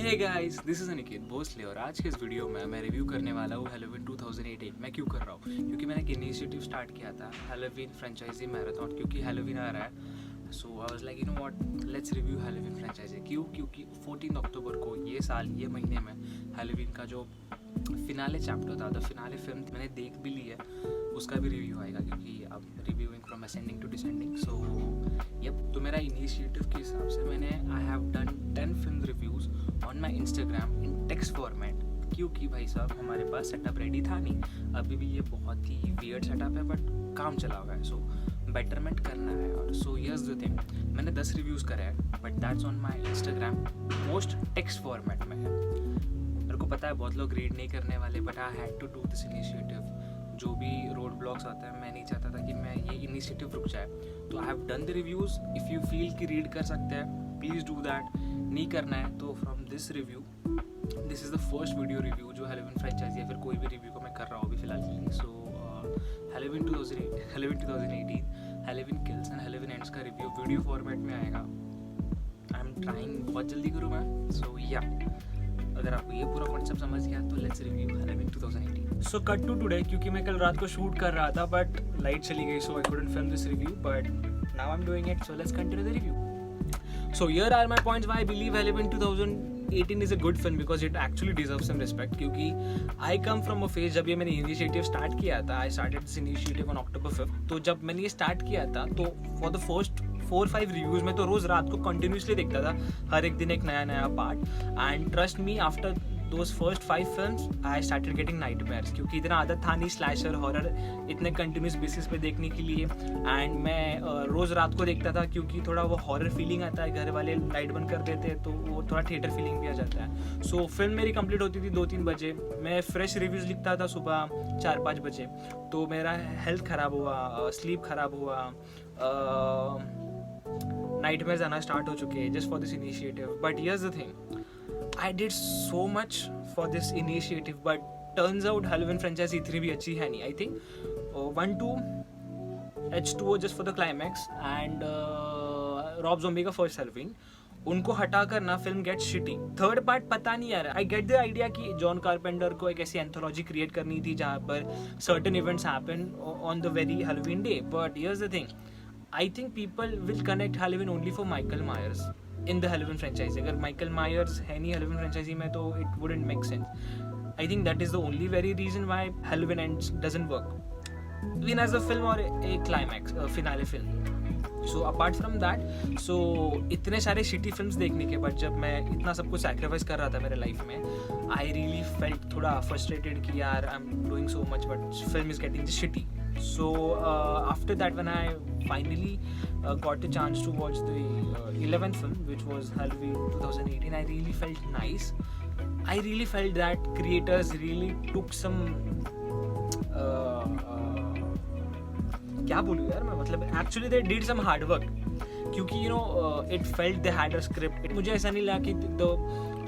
Hey guys, this is Aniket Bhosale और आज के इस वीडियो में मैं रिव्यू करने वाला हूँ हैलोवीन 2018। मैं क्यों कर रहा हूँ? क्योंकि मैंने एक इनिशिएटिव स्टार्ट किया था, हैलोवीन फ्रेंचाइजी मैराथन, क्योंकि हैलोवीन आ रहा है। So I was like, you know what, let's review Halloween franchise. क्यों? क्योंकि 14 अक्टूबर को ये महीने में हैलोवीन का जो फिनाले चैप्टर था, द फिनाले फिल्म मैंने देख भी ली है, उसका भी रिव्यू आएगा क्योंकि अब reviewing from ascending to descending. So तो मेरा इनिशिएटिव के हिसाब से मैंने I have done 10 film reviews on my Instagram in text format, क्योंकि भाई साहब हमारे पास सेटअप रेडी था नहीं। अभी भी ये बहुत ही वियर्ड सेटअप है, बट काम चला हुआ है, सो बेटरमेंट करना है। और सो यस द थिंग, मैंने 10 रिव्यूज़ करे हैं, but that's on my Instagram post text format में है। मेरे को पता है बहुत लोग रीड नहीं करने वाले, but I had to do this initiative. जो भी रोड ब्लॉक्स आता है, मैं नहीं चाहता था कि मैं ये इनिशिएटिव रुक जाए। तो आई have done the reviews. If you feel कि रीड कर सकते हैं, प्लीज़ डू दैट। नहीं करना है तो from this review, this is the first video review जो हैलोवीन फ्रेंचाइजी या फिर कोई भी रिव्यू को मैं कर रहा हूँ अभी फिलहाल के लिए। So Halloween 2018, Halloween Kills and Halloween Ends का रिव्यू वीडियो फॉर्मेट में आएगा। आई एम ट्राइंग बहुत जल्दी करूँ मैं। सो या अगर आपको ये पूरा कॉन्सेप्ट समझ गया तो let's review Halloween 2018। So cut to today, क्योंकि मैं कल रात को शूट कर रहा था बट लाइट चली गई, so I couldn't film this review, but now I am doing it. So let's continue the review. So here are my points why I believe Halloween 2018 is a good film, because it actually deserves some respect. क्योंकि I come from a phase जब ये मैंने initiative start किया था, I started this initiative on October 5th. तो जब मैंने ये स्टार्ट किया था तो for the first 4-5 रिव्यूज़ में तो रोज़ रात को कंटिन्यूसली देखता था, हर एक दिन एक नया part. And trust me, after those first 5 films I started getting nightmares, क्योंकि इतना आदत था नहीं स्लैशर हॉरर इतने कंटिन्यूस बेसिस पे देखने के लिए। एंड मैं रोज़ रात को देखता था क्योंकि थोड़ा वो हॉरर फीलिंग आता है, घर वाले लाइट बंद कर देते हैं तो वो थोड़ा थिएटर फीलिंग भी आ जाता है। सो फिल्म मेरी कंप्लीट होती थी 2-3 बजे। मैं फ्रेश रिव्यूज़ लिखता था सुबह 4-5 बजे। तो मेरा हेल्थ ख़राब हुआ, स्लीप ख़राब हुआ, नाइटमेयर्स आना स्टार्ट हो चुके just for this initiative. But here's the thing, I did so much for this initiative, but turns out Halloween franchise इतनी भी अच्छी है नहीं. I think 1-2 H2O just for the climax and Rob Zombie का first Halloween, उनको हटाकर ना film get shitty. Third part पता नहीं यार, आई गेट द आइडिया कि जॉन कारपेंटर को एक ऐसी एंथोलॉजी क्रिएट करनी थी जहाँ पर certain events happen on the very Halloween day. But here's the thing, I think people will connect Halloween only for Michael Myers in the Halloween franchise. अगर Michael Myers है नहीं हैलोवीन फ्रेंचाइजी में तो it wouldn't make sense. I think that is the only very reason why Halloween Ends doesn't work even as a film और a climax finale film. So apart from that, so इतने सारे shitty films देखने के बाद जब मैं इतना सब कुछ सैक्रिफाइस कर रहा था मेरे लाइफ में, आई रियली फेल्ट थोड़ा फ्रस्ट्रेटेड कि यार I am doing so much but film is getting just shitty. So after that, when I finally got the chance to watch the 11th film, which was Halloween 2018, I really felt nice. I really felt that creators really took some क्या बोलूँ यार मैं, मतलब actually they did some hard work. क्योंकि you know it felt they had a script. मुझे ऐसा नहीं लगा कि the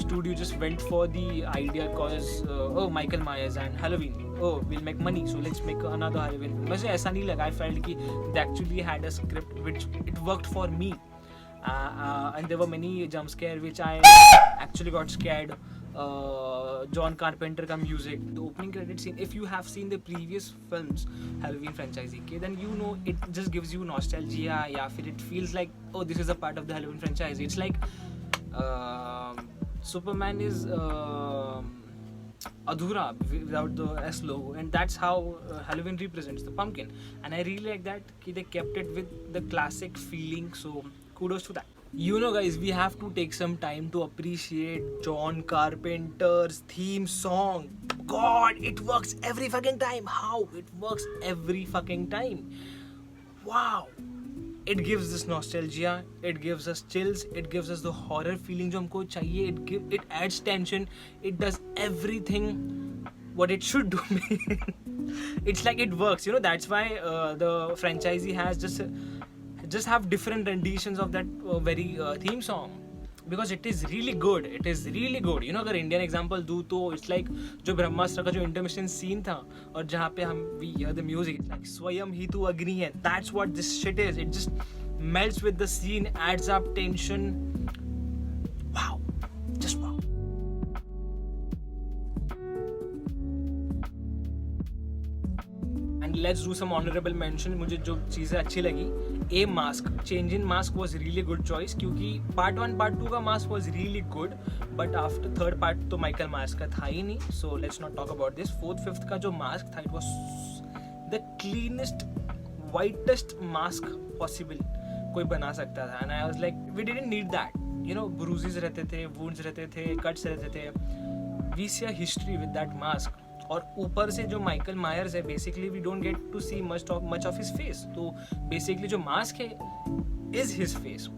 studio just went for the idea cause oh Michael Myers and Halloween, oh we'll make money so let's make another Halloween. मुझे ऐसा नहीं लगा. I felt कि they actually had a script which it worked for me, and there were many jump scare which I actually got scared. John Carpenter का music, the opening credit scene, if you have seen the previous films Halloween franchise के, then you know it just gives you nostalgia, या फिर it feels like oh this is a part of the Halloween franchise. It's like Superman is adhura without the S logo, and that's how Halloween represents the pumpkin, and I really like that they kept it with the classic feeling, so kudos to that. You know guys, we have to take some time to appreciate John Carpenter's theme song. God, it works every fucking time. How it works every fucking time. Wow. It gives us nostalgia, it gives us chills, it gives us the horror feeling जो हमको चाहिए. It adds tension, it does everything what it should do. It's like it works, you know. That's why the franchisee has just have different renditions of that very theme song, because it is really good. It is really good. You know, अगर Indian example दूँ तो it's like जो ब्रह्मास्त्र का जो intermission scene था और जहाँ पे हम we hear the music, it's like स्वयं ही तू अग्नि है. That's what this shit is. It just melts with the scene, adds up tension. Wow, just wow. Let's do some honourable mention. मुझे जो चीज़ें अच्छी लगी, a mask, change in mask was really good choice, क्योंकि part 1 part 2 का mask was really good, but after third part तो Michael mask का था ही नहीं. So let's not talk about this. Fourth fifth का जो मास्क था, it was the cleanest whitest mask possible कोई बना सकता था. And I was like we didn't need that. You know, bruises रहते थे, वुंड्स रहते थे, कट्स रहते थे. We see a history with that mask. और ऊपर से जो माइकल मायर्स है, basically we don't get to see much of his face. तो बेसिकली जो मास्क है इज हिज फेस.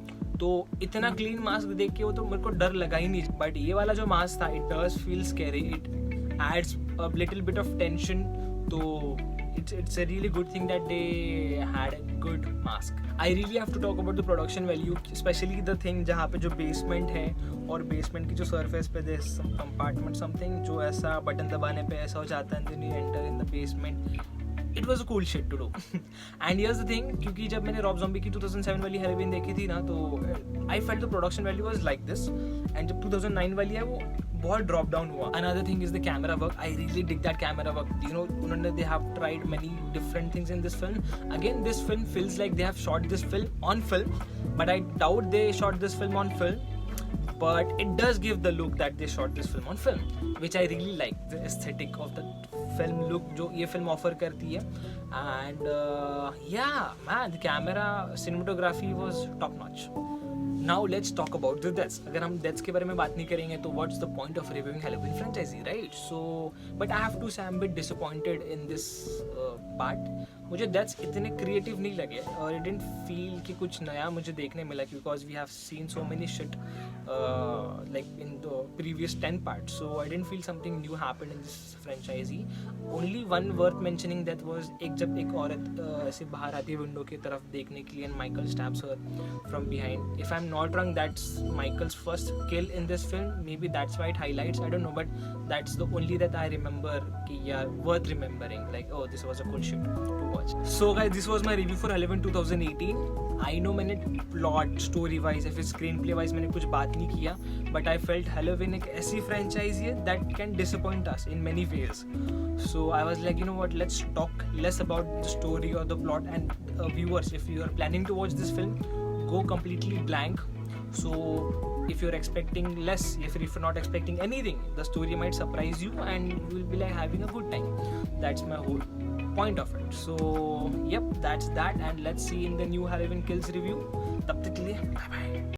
तो इतना क्लीन मास्क देख के वो तो मेरे को डर लगा ही नहीं. बट ये वाला जो मास्क था, it does feel scary, it adds a little bit of tension. तो it's a really good thing that they had a good mask. I really have to talk about the production value, especially the thing जहाँ पे जो basement है और basement की जो surface पे there's some compartment something जो ऐसा बटन दबाने पे ऐसा हो जाता है and then you enter in the basement. It was a cool shit to do. And here's the thing, क्योंकि जब मैंने रॉब ज़ॉम्बी की 2007 वाली Halloween देखी थी ना, तो I felt the production value was like this. And जब 2009 वाली है वो बहुत ड्रॉप डाउन हुआ. Another thing is the camera work. I really dig that camera work. You know, उन्होंने they have tried many different things in this film. Again, this film feels like they have shot this film on film, but I doubt they shot this film on film. But it does give the look that they shot this film on film, which I really like. The aesthetic of the film look जो ये film offer करती है. And yeah, man, the camera cinematography was top notch. Now let's talk about the deaths. अगर हम deaths के बारे में बात नहीं करेंगे तो what's the point of reviewing Halloween franchise, right? So, but I have to say I'm a bit disappointed in this part. मुझे deaths इतने creative नहीं लगे और I didn't feel कि कुछ नया मुझे देखने मिला, because we have seen so many shit like in the previous 10 parts. So I didn't feel something new happened in this franchise. Only one worth mentioning that was जब एक औरत ऐसे बाहर आती है विंडो की तरफ देखने के लिए and Michael stabs her from behind. If I'm not wrong, that's Michael's first kill in this film. Maybe that's why it highlights, I don't know, but that's the only that I remember कि yeah, worth remembering, like oh this was a cool shit to watch. So guys, this was my review for Halloween 2018. I know मैंने plot, story wise या फिर screenplay wise मैंने कुछ बात नहीं किया, but I felt Halloween एक ऐसी franchise है that can disappoint us in many ways. So I was like, you know what, let's talk less about the story or the plot. And viewers, if you are planning to watch this film, go completely blank. So if you're expecting less, if you're not expecting anything, the story might surprise you and you will be like having a good time. That's my whole point of it. So yep, that's that, and let's see in the new Halloween Kills review. तब तक के लिए bye bye.